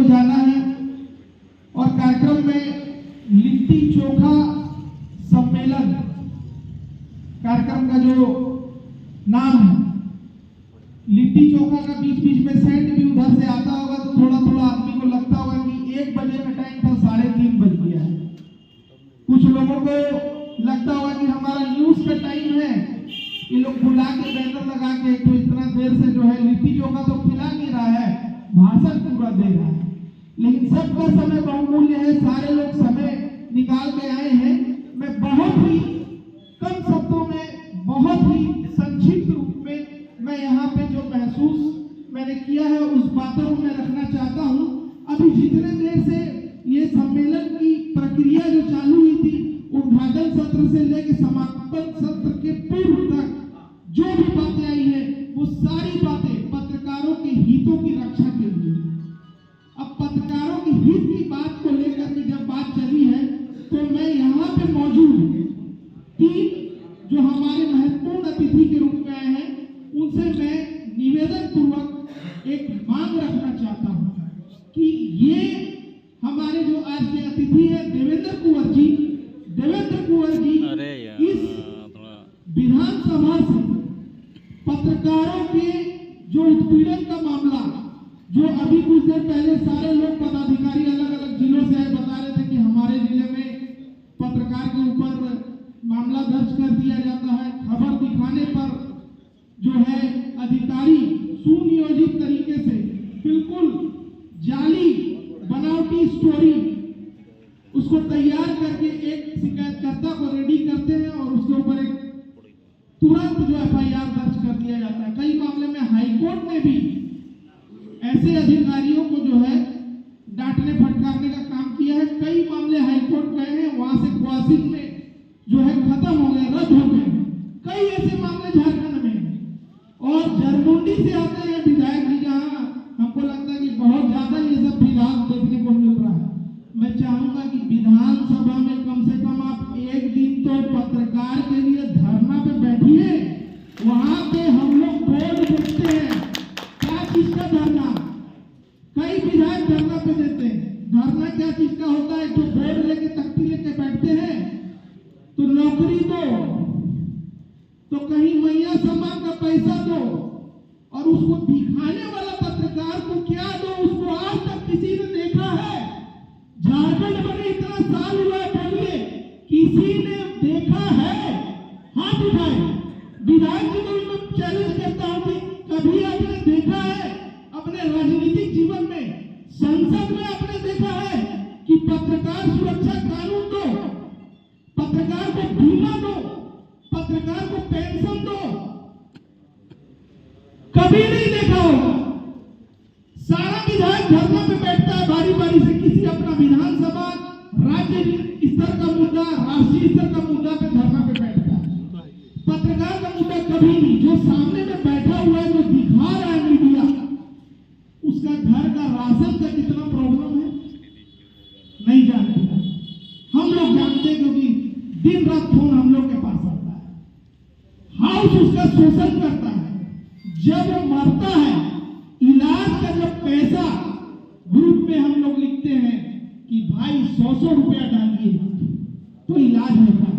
जाना है और कार्यक्रम में लिट्टी चोखा सम्मेलन कार्यक्रम का जो नाम है, लिट्टी चोखा का बीच बीच में सेंट भी उधर से आता होगा तो थोड़ा थोड़ा आदमी को लगता होगा कि 1 बजे का टाइम था, 3:30 बज गया है। कुछ लोगों को लगता होगा कि हमारा न्यूज का टाइम है, ये लोग बुला के बैनर लगा के तो इतना देर से जो है लिट्टी चोखा तो खिला नहीं रहा है, भाषण पूरा दे रहा है। लेकिन सबका समय बहुमूल्य है, सारे लोग समय निकाल के आए हैं। मैं बहुत ही कम शब्दों में, बहुत ही संक्षिप्त रूप में मैं यहाँ पे जो महसूस मैंने किया है उस बातों को मैं रखना चाहता हूँ। अभी जितने देर से ये सम्मेलन की प्रक्रिया जो चालू हुई थी, उद्घाटन सत्र से लेकर समापन सत्र के पूर्व तक जो भी बातें आई है वो सारी बातें पत्रकारों के हितों की रक्षा के लिए। अब पत्रकारों के हित की बात को लेकर के जब बात चली है तो मैं यहाँ पे मौजूद 3 जो हमारे महत्वपूर्ण अतिथि के रूप में आए हैं उनसे मैं निवेदन पूर्वक एक मांग रखना चाहता हूँ कि ये हमारे जो आज के अतिथि है देवेंद्र कुंवर जी इस विधानसभा से पत्रकारों के जो उत्पीड़न का मामला, जो अभी कुछ देर पहले सारे लोग पदाधिकारी अलग अलग जिलों से आए बता रहे थे कि हमारे जिले में पत्रकार के ऊपर मामला दर्ज कर दिया जाता है, खबर दिखाने पर जो है अधिकारी सुनियोजित तरीके से बिल्कुल जाली बनावटी स्टोरी उसको तैयार करके एक शिकायतकर्ता को रेडी करते हैं और उसके ऊपर एक तुरंत जो FIR दर्ज कर दिया जाता है। कई मामले में हाईकोर्ट ने भी ऐसे अधिकारियों को जो है डांटने फटकारने का काम किया है। कई मामले हाईकोर्ट गए हैं, वहां से क्वासिंग में जो है खत्म हो गए, रद्द हो गए। कई ऐसे मामले झारखंड में और जरमुंडी से आते हैं विधायक जी, जहाँ हमको लगता है कि बहुत ज्यादा ये सब विवाद देखने को मिल रहा है। मैं चाहूंगा कि विधानसभा में कम से कम आप एक दिन तो पत्रकार के लिए धरना पे बैठिए। वहां पे हम लोग बोर्ड देखते हैं, क्या चीज का धरना, कई विधायक धरना पे देते हैं। धरना क्या चीज का होता है? जो बोर्ड लेके तख्ती लेके बैठते हैं तो नौकरी दो, तो कहीं मैया सम्मान का पैसा दो, और उसको दिखाने वाला पत्रकार को क्या दो, उसको आज तक किसी ने देखा है? झारखंड बने इतना साल हुआ है, बोलिए किसी ने देखा है? हाथ उठाए। विधायक जी को भी मैं चैलेंज करता हूं कि कभी आपने देखा है अपने राजनीतिक जीवन में, संसद में आपने देखा है कि पत्रकार सुरक्षा कानून दो, पत्रकार को बीमा दो, पत्रकार को पेंशन दो? कभी नहीं देखा होगा। सारा विधायक धरना पे बैठता है बारी बारी से, किसी अपना विधानसभा राज्य स्तर का मुद्दा, राष्ट्रीय स्तर का मुद्दा पे धरना पे बैठता है। पत्रकार का मुद्दा कभी नहीं। जो सामने में बैठा हुआ है, जो दिखा रहा है मीडिया, उसका घर का राशन का कितना प्रॉब्लम है नहीं जानते। हम लोग जानते हैं क्योंकि दिन रात फोन हम लोग के पास आता है। हाउस उसका शोषण करता है। जब वो मरता है, इलाज का जब पैसा ग्रुप में हम लोग लिखते हैं कि भाई 100 रुपया डालिए तो इलाज होता है।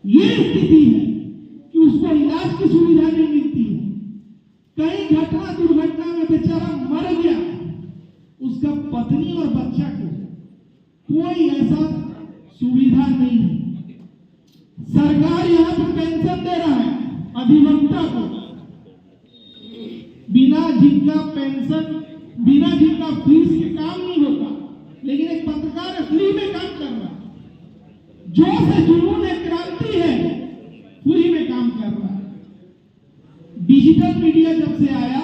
ये स्थिति है कि उसको इलाज की सुविधा नहीं मिलती है। कई घटना दुर्घटना में बेचारा मर गया, उसका पत्नी और बच्चा को कोई ऐसा सुविधा नहीं है। सरकार यहां पर पेंशन दे रहा है अधिवक्ता को, बिना जिनका पेंशन, बिना जिनका फीस के काम नहीं होता, लेकिन एक पत्रकार फ्री में काम कर रहा है। जो से जुनून है, क्रांति है, फ्री में काम कर रहा है। डिजिटल मीडिया जब से आया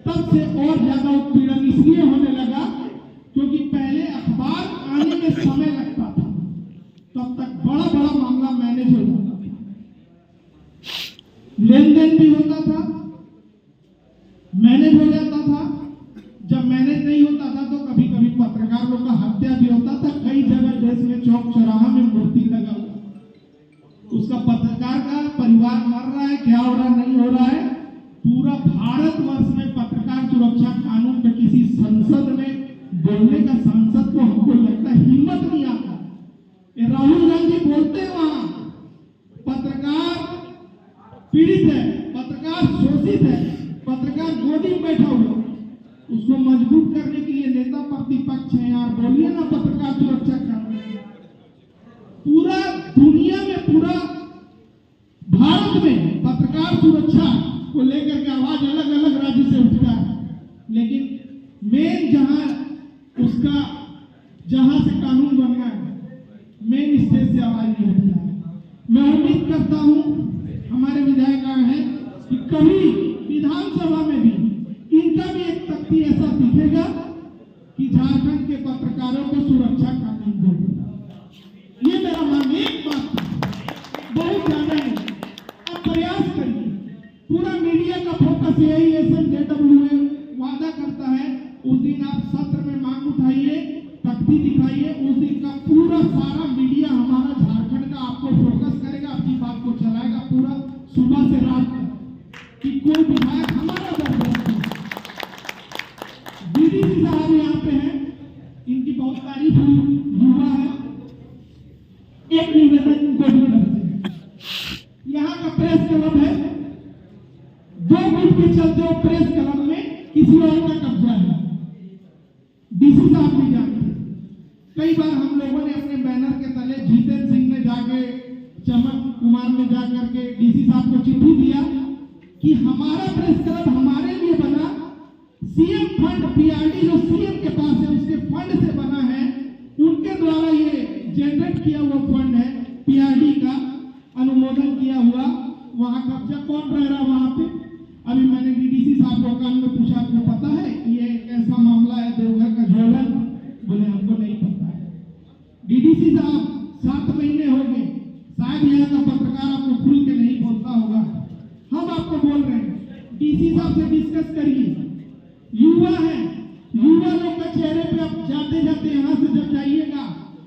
तब से और ज्यादा उत्पीड़न इसलिए होने लगा क्योंकि पहले अखबार आने में समय लगता था, तब तक बड़ा बड़ा मामला मैनेज हो जाता था, लेन देन भी होता था, मैनेज हो जाता था। जब मैनेज नहीं होता था तो कभी कभी पत्रकार लोग का हत्या भी होता था। कई जगह देश में चौक चौराहा में मूर्ति लगा हुआ, उसका पत्रकार का परिवार मर रहा है, क्या हो रहा नहीं हो रहा है। पूरा भारतवर्ष में पत्रकार सुरक्षा कानून पे किसी संसद राहुल गांधी बोलते हैं वहां पत्रकार पीड़ित है, पत्रकार शोषित है, पत्रकार गोदी में बैठा हुआ, उसको मजबूत करने के लिए नेता प्रतिपक्ष है यार, बोलिए ना पत्रकार सुरक्षा कानून। पूरा दुनिया में, पूरा भारत में पत्रकार सुरक्षा को लेकर के आवाज अलग अलग राज्य से उठता है, लेकिन मेन जहां से कानून बनना है, मेन स्टेज से आवाज नहीं उठता है। मैं उम्मीद करता हूं हमारे विधायक हैं कि कभी विधानसभा में भी इनका भी एक तख्ती ऐसा दिखेगा कि झारखंड के पत्रकारों को सुरक्षा कानून दो। ये मेरा मांग एक बात बहुत ज्यादा है। अब प्रयास करिए, पूरा मीडिया का फोकस यही SMJWA वादा करता है, उस दिन आप सत्र में मांग उठाइए, तख्ती दिखाइए, उस दिन का पूरा सारा मीडिया हमारा झारखंड का आपको फोकस करेगा, आपकी बात को चलाएगा पूरा सुबह से रात तक कि कोई विधायक हमारा दर्द। डीडीसी साहब यहाँ पे हैं, इनकी बहुत तारीफ हुई, युवा है। एक निवेदन इनको भी करते हैं, यहाँ का प्रेस क्लब है, 2 गुट के चलते प्रेस क्लब में किसी और का कब्जा है, डीसी साहब भी जानते। कई बार हम लोगों ने अपने बैनर के तले जीतेंद्र सिंह ने जाके, चमन कुमार ने जाकर के डीसी साहब को चिट्ठी दिया कि हमारा प्रेस क्लब हमारे लिए बना, सीएम फंड पीआरडी जो सीएम के पास है उसके फंड से बना है, उनके द्वारा ये जनरेट किया हुआ फंड है, पीआरडी का अनुमोदन किया हुआ। वहां कब्जा कौन रह रहा वहां पे? अभी मैंने डीडीसी साहब को कान में पूछा, आपको पता है ये ऐसा मामला है देवघर का ज्वेलर? बोले हमको नहीं पता है। डीडीसी साहब 7 महीने हो गए, शायद यहाँ का पत्रकार आपको खुल के नहीं बोलता होगा, हम आपको बोल रहे हैं, डीसी साहब से डिस्कस करिए। युवा है, युवा लोग का चेहरे पे आप जाते जाते यहाँ से जब जाइएगा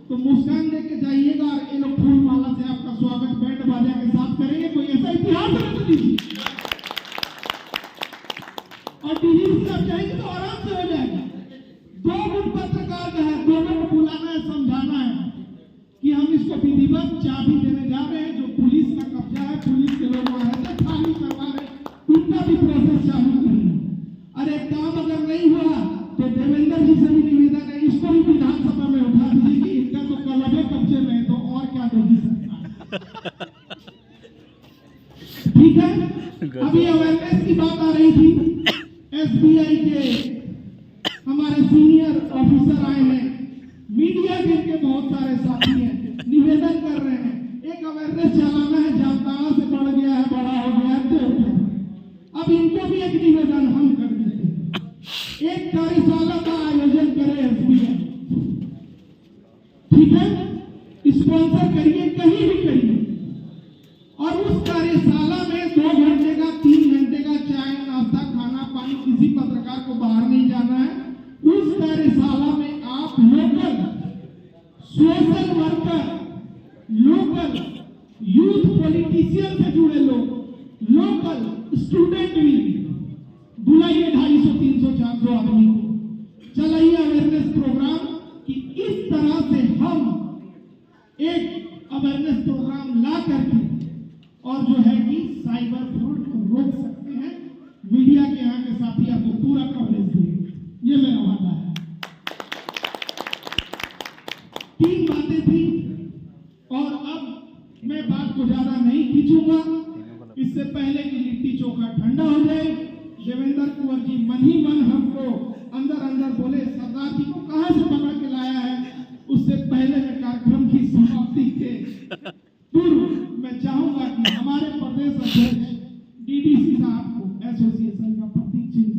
तो मुस्कान देके जाइएगा, और ये लोग फूल माला से आपका स्वागत बैंड बाजा के साथ करेंगे। कोई ऐसा इतिहास रख दीजिए, और डीडीसी साहब चाहेंगे तो आराम से हो जाएगा। 2 गुट पत्रकार जो है, दोनों को बुलाना है, समझाना है कि हम इसको विधिवत चाबी देने जा रहे हैं, जो पुलिस का कब्जा है, पुलिस के लोग वहां रहते खाली करवा रहे, उनका भी प्रोसेस चालू करिए। अरे काम अगर नहीं हुआ तो देवेंद्र जी से भी निवेदन है, इसको भी विधानसभा में उठा दीजिए कि इनका तो कलबे कब्जे में है, तो और क्या देगी सरकार। ठीक है, अभी अवेयरनेस की बात आ रही थी, SBI के हमारे सीनियर ऑफिसर आए हैं, मीडिया के इनके बहुत सारे साथी हैं, निवेदन कर रहे हैं एक अवेयरनेस चलाना है, जामताड़ा से बढ़ गया है, बड़ा हो गया है, तो अब इनको भी एक निवेदन हम कर देते हैं, एक कार्यशाला का आयोजन करे SBI, ठीक है, स्पॉन्सर करिए, कहीं भी करिए, और उस कार्यशाला में 2 घंटे का 3 घंटे का चाय नाश्ता खाना पानी, किसी पत्रकार को बाहर नहीं जाना है। उस कार्यशाला में आप local social worker, local youth politician से जुड़े लोग, लोकल स्टूडेंट भी बुलाइए, 250, 300, 400 आदमी को, चलाइए अवेयरनेस प्रोग्राम कि इस तरह से हम एक अवेयरनेस प्रोग्राम ला करके और जो है कि साइबर फ्रॉड को रोक सकते हैं। मीडिया के यहाँ के साथी आपको पूरा कवरेज देंगे, ये मेरा वादा है। 3 बातें थी, और अब मैं बात को ज्यादा नहीं खींचूंगा, इससे पहले कि लिट्टी चोखा ठंडा हो जाए। देवेंद्र कुंवर जी मन ही मन हमको अंदर अंदर बोले सरदार जी को कहां से पकड़ के लाया है, उससे पहले मैं कार्यक्रम की समाप्ति के पूर्व मैं चाहूंगा कि हमारे प्रदेश अध्यक्ष डीडीसी साहब को एसोसिएशन का प्रतीक चिन्ह